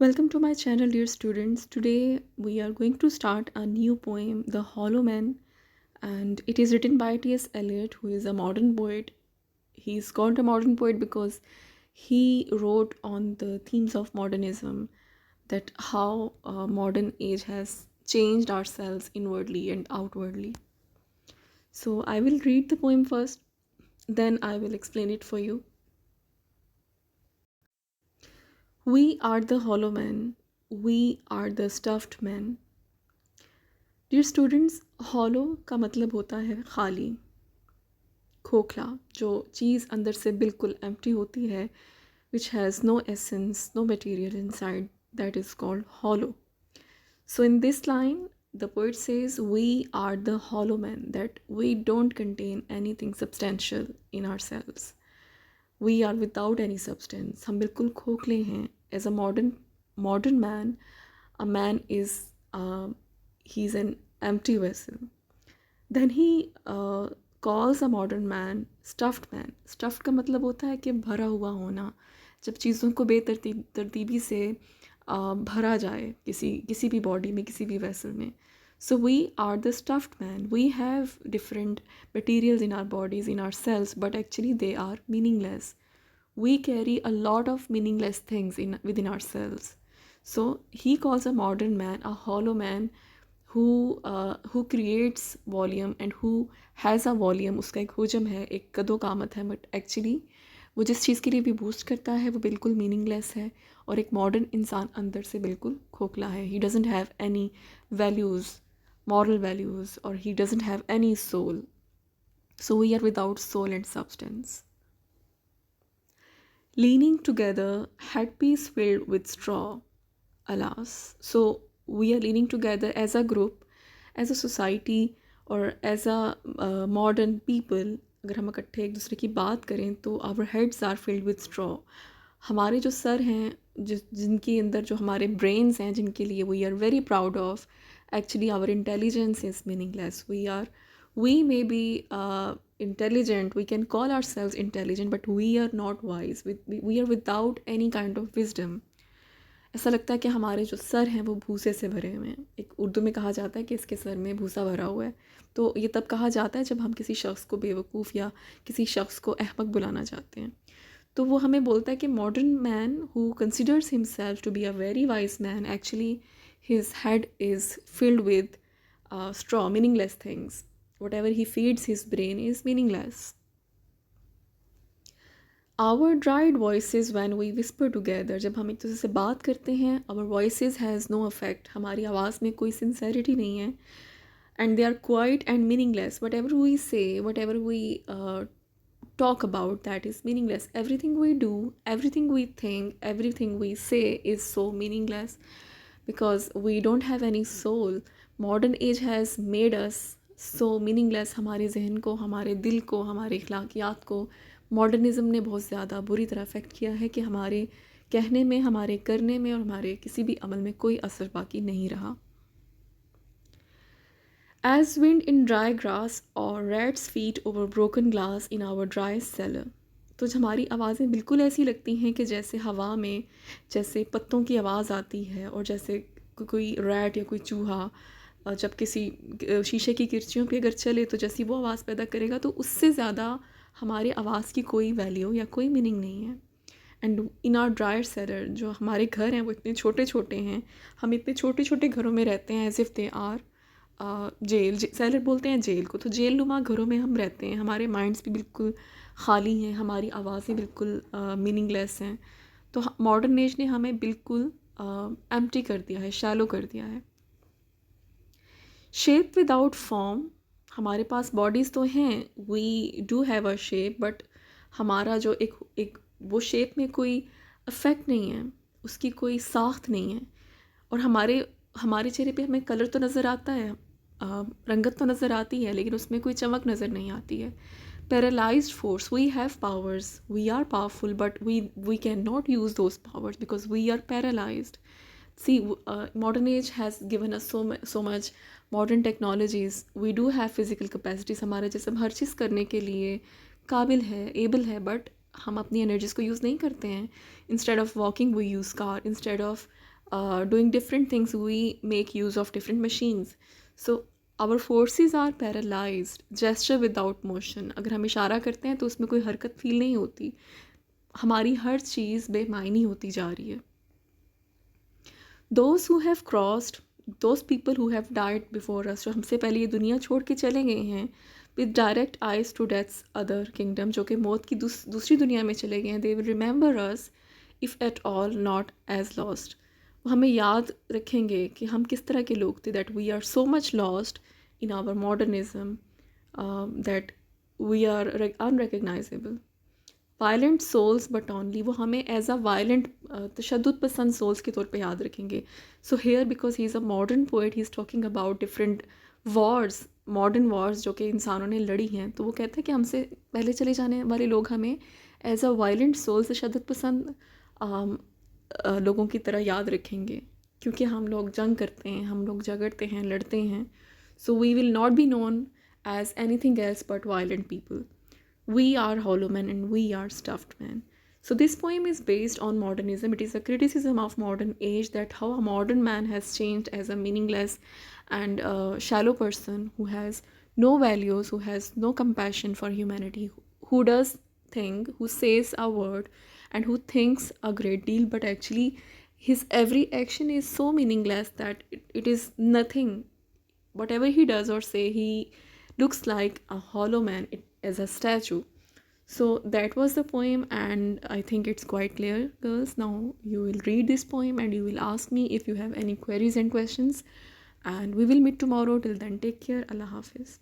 Welcome to my channel, dear students. Today we are going to start a new poem, The Hollow Man, and it is written by T.S. Eliot, who is a modern poet. He's called a modern poet because he wrote on the themes of modernism, that how modern age has changed ourselves inwardly and outwardly. So I will read the poem first, then I will explain it for you. We are the hollow man, we are the stuffed man. Dear students, hollow का मतलब होता है खाली, खोखला, जो चीज़ अंदर से बिल्कुल एम्प्टी होती है, which has no essence, no material inside, that is called hollow. So in this line, the poet says, we are the hollow man, that we don't contain anything substantial in ourselves. We are without any substance. हम बिल्कुल खोखले हैं. As a modern man, a man is he's an empty vessel. Then he calls a modern man stuffed man. Stuffed का मतलब होता है कि भरा हुआ होना, जब चीज़ों को तरतीबी से भरा जाए किसी भी बॉडी में, किसी भी वेसल में. So we are the stuffed man. We have different materials in our bodies, in our cells, but actually they are meaningless. We carry a lot of meaningless things within ourselves. So he calls a modern man a hollow man who creates volume and who has a volume. उसका एक हुजम है, एक कदो कामत है, but actually वो जिस चीज़ के लिए भी बूस्ट करता है वो बिल्कुल मीनिंगलेस है. और एक मॉडर्न इंसान अंदर से बिल्कुल खोखला है. He doesn't have any values, moral values, or he doesn't have any soul. So we are without soul and substance. Leaning together, headpiece filled with straw, alas. So we are leaning together as a group, as a society, or as a modern people. अगर हम इकट्ठे एक दूसरे की बात करें तो our heads are filled with straw. हमारे जो सर हैं, जिनके अंदर जो हमारे brains हैं, जिनके लिए we are very proud of, actually our intelligence is meaningless. We may be intelligent, we can call ourselves intelligent, but we are not wise. We are without any kind of wisdom. ऐसा लगता है कि हमारे जो sir हैं वो भूसे से भरे हुए हैं. एक उर्दू में कहा जाता है कि इसके सर में भूसा भरा हुआ है. तो ये तब कहा जाता है जब हम किसी शख्स को बेवकूफ़ या किसी शख्स को अहमक बुलाना चाहते हैं. तो वो हमें बोलता है कि modern man who considers himself to be a very wise man, actually his head is filled with straw, meaningless things. Whatever he feeds his brain is meaningless. Our dried voices when we whisper together, जब हम एक दूसरे से बात करते हैं, our voices has no effect. हमारी आवाज़ में कोई sincerity नहीं है. And they are quiet and meaningless. Whatever we say, whatever we talk about, that is meaningless. Everything we do, everything we think, everything we say is so meaningless because we don't have any soul. Modern age has made us so meaningless. हमारे जहन को, हमारे दिल को, हमारे अखलाकियात को modernism ने बहुत ज़्यादा बुरी तरह अफेक्ट किया है कि हमारे कहने में, हमारे करने में और हमारे किसी भी अमल में कोई असर बाकी नहीं रहा. As wind in dry grass or rat's feet over broken glass in our dry cellar. तो हमारी आवाज़ें बिल्कुल ऐसी लगती हैं कि जैसे हवा में जैसे पत्तों की आवाज़ आती है, और जैसे कोई रैट या कोई चूहा जब किसी शीशे की किरचियों पे अगर चले तो जैसी वो आवाज़ पैदा करेगा, तो उससे ज़्यादा हमारी आवाज़ की कोई वैल्यू या कोई मीनिंग नहीं है. And in are dryer seller, जो हमारे घर हैं वो इतने छोटे छोटे हैं, हम इतने छोटे छोटे घरों में रहते हैं, as if they are jail. Cellar बोलते हैं जेल को. तो जेल नुमा घरों में हम रहते हैं, हमारे माइंड्स भी बिल्कुल खाली हैं, हमारी आवाज़ें बिल्कुल मीनिंगलेस हैं. तो मॉडर्न एज ने हमें बिल्कुल एम्प्टी कर दिया है, शैलो कर दिया है. शेप विदाउट फॉर्म, हमारे पास बॉडीज़ तो हैं, we do have a shape, but हमारा जो एक वो शेप में कोई अफेक्ट नहीं है, उसकी कोई साख्त नहीं है. और हमारे चेहरे पे हमें कलर तो नज़र आता है, रंगत तो नज़र आती है, लेकिन उसमें कोई चमक नज़र नहीं आती है. Paralysed force, we have powers, we are powerful, but we can not use those powers because we are paralysed. See, modern age has given us so much modern technologies. We do have physical capacities. हमारे जिस्म हर चीज़ करने के लिए काबिल है, able है, but हम अपनी एनर्जीज़ को यूज़ नहीं करते हैं. Instead of walking we use car, instead of doing different things, we make use of different machines. So our forces are paralyzed, gesture without motion. अगर हम इशारा करते हैं तो उसमें कोई हरकत फील नहीं होती, हमारी हर चीज़ बेमायनी होती जा रही है. Those who have crossed, those people who have died before us, जो हमसे पहले ये दुनिया छोड़ के चले गए हैं, with direct eyes to death's other kingdom, जो कि मौत की दूसरी दुनिया में चले गए हैं, they will remember us if at all not as lost. वो हमें याद रखेंगे कि हम किस तरह के लोग थे, that we are so much lost in our modernism, that we are unrecognizable. Violent souls but only, वो हमें एज अ वायलेंट तशद्दुद पसंद सोल्स के तौर पे याद रखेंगे. So here because he is a modern poet, he is talking about different Wars, modern Wars जो कि इंसानों ने लड़ी हैं. तो वो कहते हैं कि हमसे पहले चले जाने वाले लोग हमें एज अ वायलेंट सोल्स, तशद्दुद पसंद लोगों की तरह याद रखेंगे, क्योंकि हम लोग जंग करते हैं, हम लोग झगड़ते हैं, लड़ते हैं. So we will not be known as anything else but violent people. We are hollow men and we are stuffed men. So this poem is based on modernism. It is a criticism of modern age, that how a modern man has changed as a meaningless and shallow person who has no values, who has no compassion for humanity, who does think, who says a word and who thinks a great deal, but actually his every action is so meaningless that it is nothing. Whatever he does or say, he looks like a hollow man, as a statue. So that was the poem, and I think it's quite clear, girls. Now you will read this poem and you will ask me if you have any queries and questions, and we will meet tomorrow. Till then, take care. Allah Hafiz.